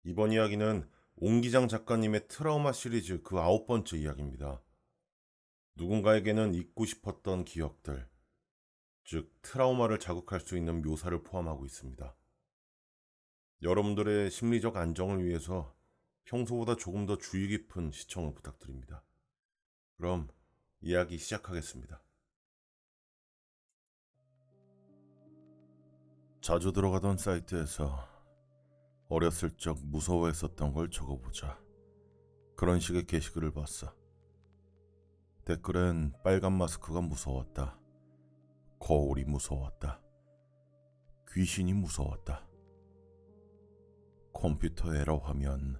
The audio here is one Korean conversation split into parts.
이번 이야기는 옹기장 작가님의 트라우마 시리즈 그 9번째 이야기입니다. 누군가에게는 잊고 싶었던 기억들, 즉 트라우마를 자극할 수 있는 묘사를 포함하고 있습니다. 여러분들의 심리적 안정을 위해서 평소보다 조금 더 주의 깊은 시청을 부탁드립니다. 그럼 이야기 시작하겠습니다. 자주 들어가던 사이트에서 어렸을 적 무서워했었던 걸 적어보자. 그런 식의 게시글을 봤어. 댓글엔 빨간 마스크가 무서웠다. 거울이 무서웠다. 귀신이 무서웠다. 컴퓨터 에러 화면,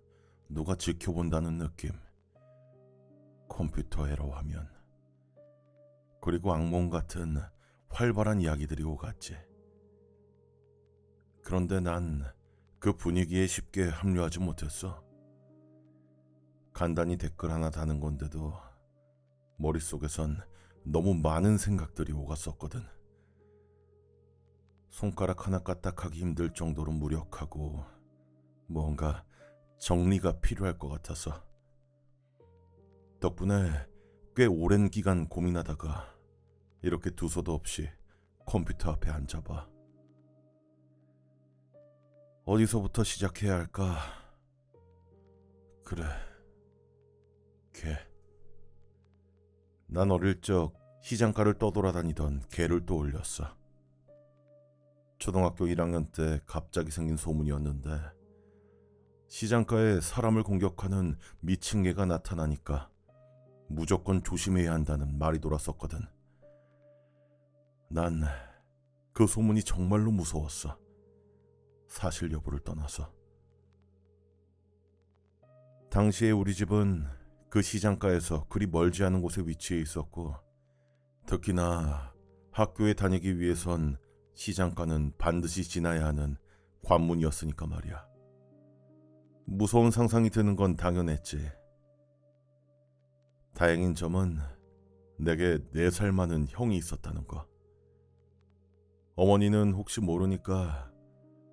누가 지켜본다는 느낌. 컴퓨터 에러 화면. 그리고 악몽 같은 활발한 이야기들이 오갔지. 그런데 난 그 분위기에 쉽게 합류하지 못했어. 간단히 댓글 하나 다는 건데도 머릿속에선 너무 많은 생각들이 오갔었거든. 손가락 하나 까딱하기 힘들 정도로 무력하고 뭔가 정리가 필요할 것 같아서. 덕분에 꽤 오랜 기간 고민하다가 이렇게 두서도 없이 컴퓨터 앞에 앉아봐. 어디서부터 시작해야 할까? 그래, 개. 난 어릴 적 시장가를 떠돌아다니던 개를 떠올렸어. 초등학교 1학년 때 갑자기 생긴 소문이었는데 시장가에 사람을 공격하는 미친 개가 나타나니까 무조건 조심해야 한다는 말이 돌았었거든. 난 그 소문이 정말로 무서웠어. 사실 여부를 떠나서. 당시에 우리 집은 그 시장가에서 그리 멀지 않은 곳에 위치해 있었고, 특히나 학교에 다니기 위해선 시장가는 반드시 지나야 하는 관문이었으니까 말이야. 무서운 상상이 드는 건 당연했지. 다행인 점은 내게 4살 많은 형이 있었다는 거. 어머니는 혹시 모르니까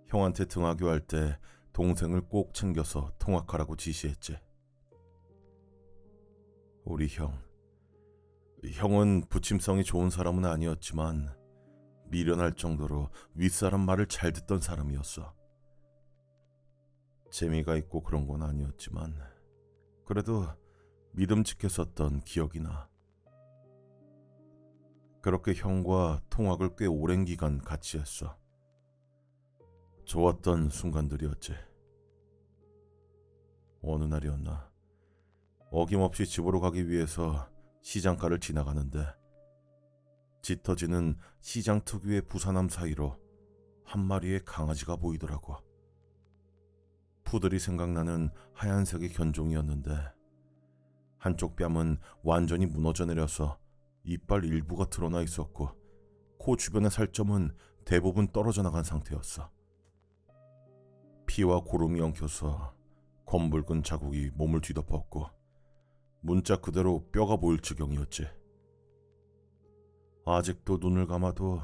형한테 등하교할 때 동생을 꼭 챙겨서 통학하라고 지시했지. 우리 형은 부침성이 좋은 사람은 아니었지만 미련할 정도로 윗사람 말을 잘 듣던 사람이었어. 재미가 있고 그런 건 아니었지만 그래도 믿음직했었던 기억이 나. 그렇게 형과 통학을 꽤 오랜 기간 같이 했어. 좋았던 순간들이었지. 어느 날이었나 어김없이 집으로 가기 위해서 시장가를 지나가는데 짙어지는 시장 특유의 부산함 사이로 한 마리의 강아지가 보이더라고. 푸들이 생각나는 하얀색의 견종이었는데 한쪽 뺨은 완전히 무너져 내려서 이빨 일부가 드러나 있었고 코 주변의 살점은 대부분 떨어져 나간 상태였어. 피와 고름이 엉켜서 검붉은 자국이 몸을 뒤덮었고 문자 그대로 뼈가 보일 지경이었지. 아직도 눈을 감아도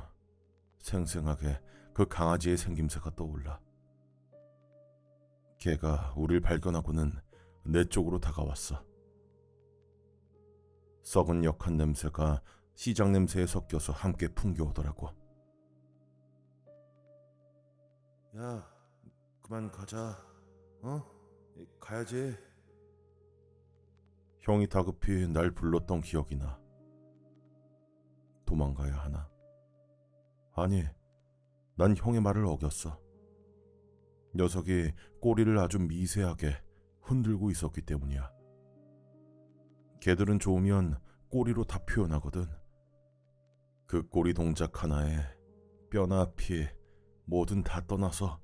생생하게 그 강아지의 생김새가 떠올라. 걔가 우릴 발견하고는 내 쪽으로 다가왔어. 썩은 역한 냄새가 시장 냄새에 섞여서 함께 풍겨오더라고. 야, 그만 가자. 어? 가야지. 형이 다급히 날 불렀던 기억이 나. 도망가야 하나? 아니, 난 형의 말을 어겼어. 녀석이 꼬리를 아주 미세하게 흔들고 있었기 때문이야. 개들은 좋으면 꼬리로 다 표현하거든. 그 꼬리 동작 하나에 뼈나 피 뭐든 다 떠나서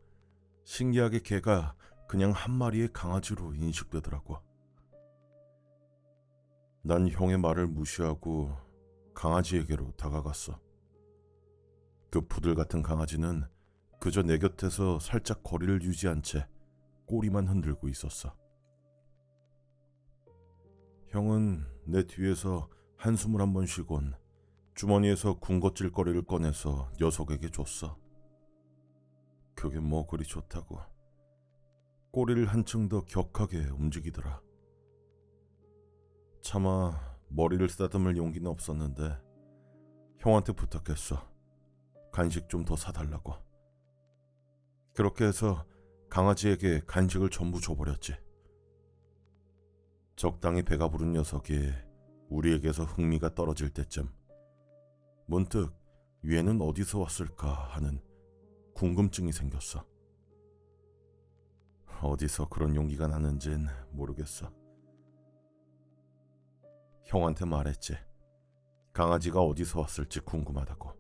신기하게 개가 그냥 한 마리의 강아지로 인식되더라고. 난 형의 말을 무시하고 강아지에게로 다가갔어. 그 푸들 같은 강아지는 그저 내 곁에서 살짝 거리를 유지한 채 꼬리만 흔들고 있었어. 형은 내 뒤에서 한숨을 한 번 쉬곤 주머니에서 군것질거리를 꺼내서 녀석에게 줬어. 그게 뭐 그리 좋다고. 꼬리를 한층 더 격하게 움직이더라. 차마 머리를 쓰다듬을 용기는 없었는데 형한테 부탁했어. 간식 좀 더 사달라고. 그렇게 해서 강아지에게 간식을 전부 줘버렸지. 적당히 배가 부른 녀석이 우리에게서 흥미가 떨어질 때쯤 문득 얘는 어디서 왔을까 하는 궁금증이 생겼어. 어디서 그런 용기가 나는진 모르겠어. 형한테 말했지. 강아지가 어디서 왔을지 궁금하다고.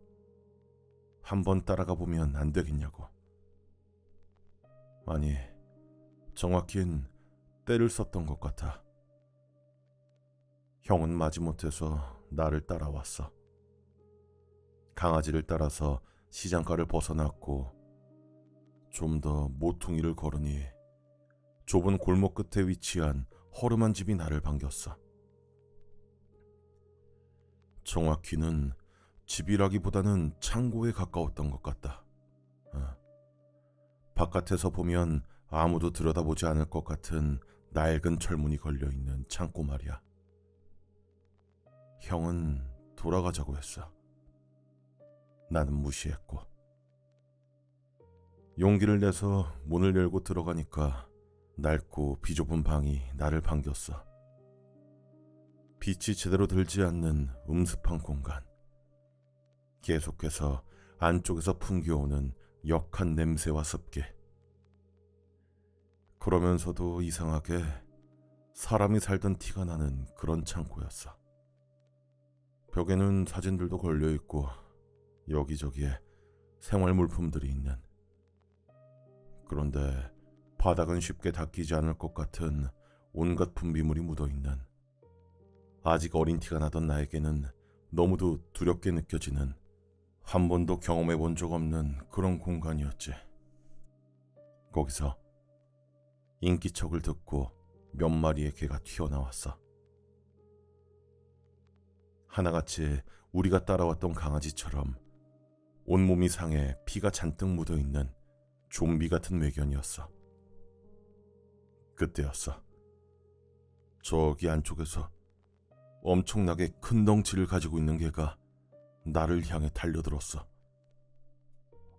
한번 따라가 보면 안 되겠냐고. 아니, 정확히는 때를 썼던 것 같아. 형은 마지못해서 나를 따라왔어. 강아지를 따라서 시장가를 벗어났고 좀 더 모퉁이를 걸으니 좁은 골목 끝에 위치한 허름한 집이 나를 반겼어. 정확히는 집이라기보다는 창고에 가까웠던 것 같다. 바깥에서 보면 아무도 들여다보지 않을 것 같은 낡은 철문이 걸려있는 창고 말이야. 형은 돌아가자고 했어. 나는 무시했고. 용기를 내서 문을 열고 들어가니까 낡고 비좁은 방이 나를 반겼어. 빛이 제대로 들지 않는 음습한 공간. 계속해서 안쪽에서 풍겨오는 역한 냄새와 습기. 그러면서도 이상하게 사람이 살던 티가 나는 그런 창고였어. 벽에는 사진들도 걸려있고 여기저기에 생활 물품들이 있는. 그런데 바닥은 쉽게 닦이지 않을 것 같은 온갖 분비물이 묻어있는, 아직 어린 티가 나던 나에게는 너무도 두렵게 느껴지는, 한 번도 경험해 본 적 없는 그런 공간이었지. 거기서 인기척을 듣고 몇 마리의 개가 튀어나왔어. 하나같이 우리가 따라왔던 강아지처럼 온몸이 상해 피가 잔뜩 묻어있는 좀비 같은 외견이었어. 그때였어. 저기 안쪽에서 엄청나게 큰 덩치를 가지고 있는 개가 나를 향해 달려들었어.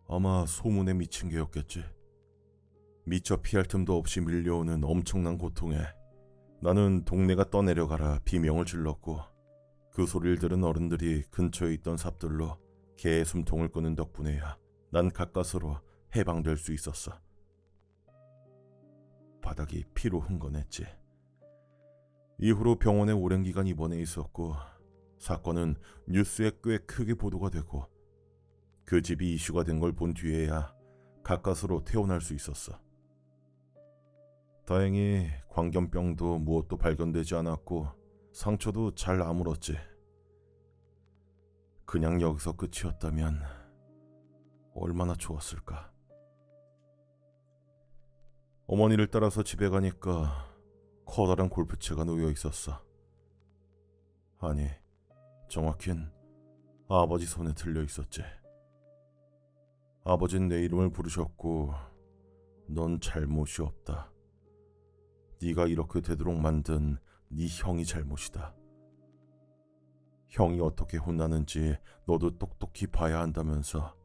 아마 소문에 미친 개였겠지. 미처 피할 틈도 없이 밀려오는 엄청난 고통에 나는 동네가 떠내려가라 비명을 질렀고, 그 소리를 들은 어른들이 근처에 있던 삽들로 개의 숨통을 끄는 덕분에야 난 가까스로 해방될 수 있었어. 바닥이 피로 흥건했지. 이후로 병원에 오랜 기간 입원해 있었고, 사건은 뉴스에 꽤 크게 보도가 되고, 그 집이 이슈가 된 걸 본 뒤에야 가까스로 퇴원할 수 있었어. 다행히 광견병도 무엇도 발견되지 않았고 상처도 잘 아물었지. 그냥 여기서 끝이었다면 얼마나 좋았을까. 어머니를 따라서 집에 가니까 커다란 골프채가 놓여 있었어. 아니, 정확히는 아버지 손에 들려 있었지. 아버진 내 이름을 부르셨고, 넌 잘못이 없다. 네가 이렇게 되도록 만든 네 형이 잘못이다. 형이 어떻게 혼나는지 너도 똑똑히 봐야 한다면서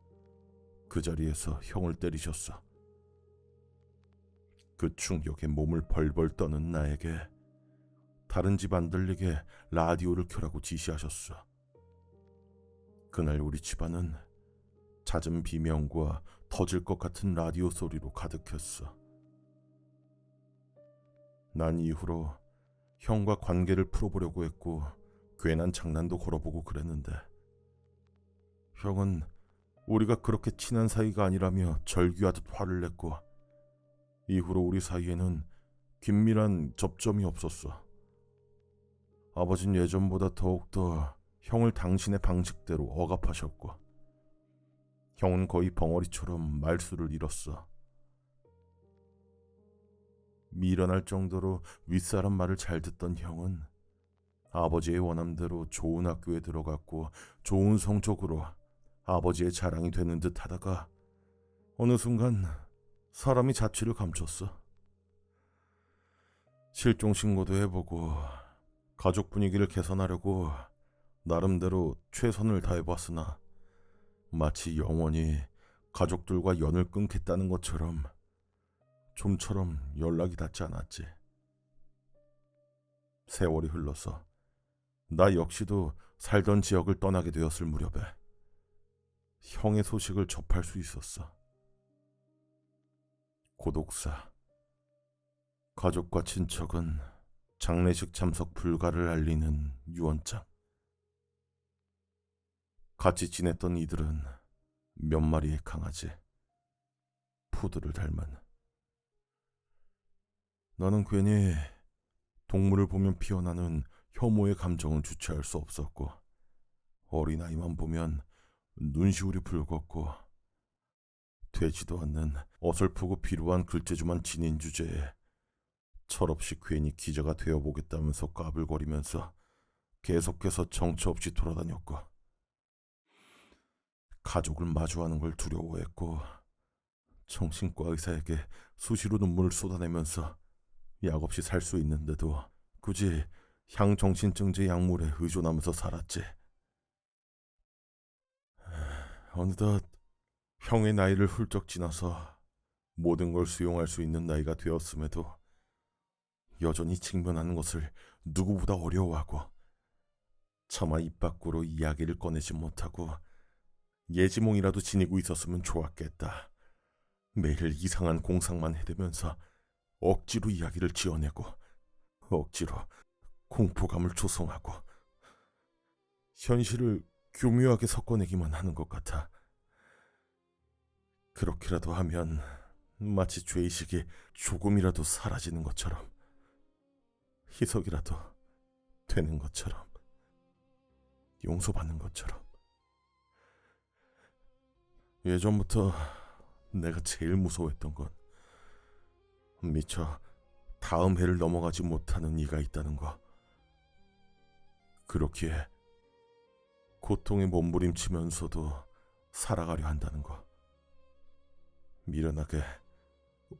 그 자리에서 형을 때리셨어. 그 충격에 몸을 벌벌 떠는 나에게 다른 집 안 들리게 라디오를 켜라고 지시하셨어. 그날 우리 집안은 잦은 비명과 터질 것 같은 라디오 소리로 가득했어. 난 이후로 형과 관계를 풀어보려고 했고 괜한 장난도 걸어보고 그랬는데, 형은 우리가 그렇게 친한 사이가 아니라며 절규하듯 화를 냈고, 이후로 우리 사이에는 긴밀한 접점이 없었어. 아버진 예전보다 더욱더 형을 당신의 방식대로 억압하셨고, 형은 거의 벙어리처럼 말수를 잃었어. 미련할 정도로 윗사람 말을 잘 듣던 형은 아버지의 원함대로 좋은 학교에 들어갔고 좋은 성적으로 아버지의 자랑이 되는 듯 하다가 어느 순간 사람이 자취를 감췄어. 실종 신고도 해보고 가족 분위기를 개선하려고 나름대로 최선을 다해봤으나 마치 영원히 가족들과 연을 끊겠다는 것처럼 좀처럼 연락이 닿지 않았지. 세월이 흘러서 나 역시도 살던 지역을 떠나게 되었을 무렵에 형의 소식을 접할 수 있었어. 고독사. 가족과 친척은 장례식 참석 불가를 알리는 유언장. 같이 지냈던 이들은 몇 마리의 강아지, 푸드를 닮은. 나는 괜히 동물을 보면 피어나는 혐오의 감정을 주체할 수 없었고, 어린아이만 보면 눈시울이 붉었고, 되지도 않는 어설프고 비루한 글재주만 지닌 주제에 철없이 괜히 기자가 되어보겠다면서 까불거리면서 계속해서 정처 없이 돌아다녔고, 가족을 마주하는 걸 두려워했고, 정신과 의사에게 수시로 눈물을 쏟아내면서 약 없이 살 수 있는데도 굳이 향정신증제 약물에 의존하면서 살았지. 어느덧 형의 나이를 훌쩍 지나서 모든 걸 수용할 수 있는 나이가 되었음에도 여전히 직면하는 것을 누구보다 어려워하고 차마 입 밖으로 이야기를 꺼내지 못하고 예지몽이라도 지니고 있었으면 좋았겠다. 매일 이상한 공상만 해대면서 억지로 이야기를 지어내고 억지로 공포감을 조성하고 현실을 교묘하게 섞어내기만 하는 것 같아. 그렇게라도 하면 마치 죄의식이 조금이라도 사라지는 것처럼, 희석이라도 되는 것처럼, 용서받는 것처럼. 예전부터 내가 제일 무서워했던 건 미처 다음 해를 넘어가지 못하는 이가 있다는 거. 그렇기에 고통에 몸부림치면서도 살아가려 한다는 거. 미련하게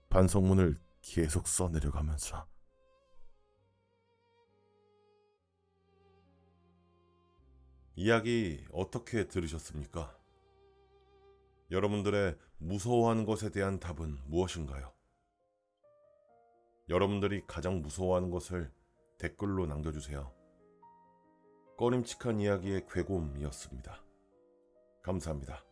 반성문을 계속 써내려가면서. 이야기 어떻게 들으셨습니까? 여러분들의 무서워하는 것에 대한 답은 무엇인가요? 여러분들이 가장 무서워하는 것을 댓글로 남겨주세요. 꺼림칙한 이야기의 괴곰이었습니다. 감사합니다.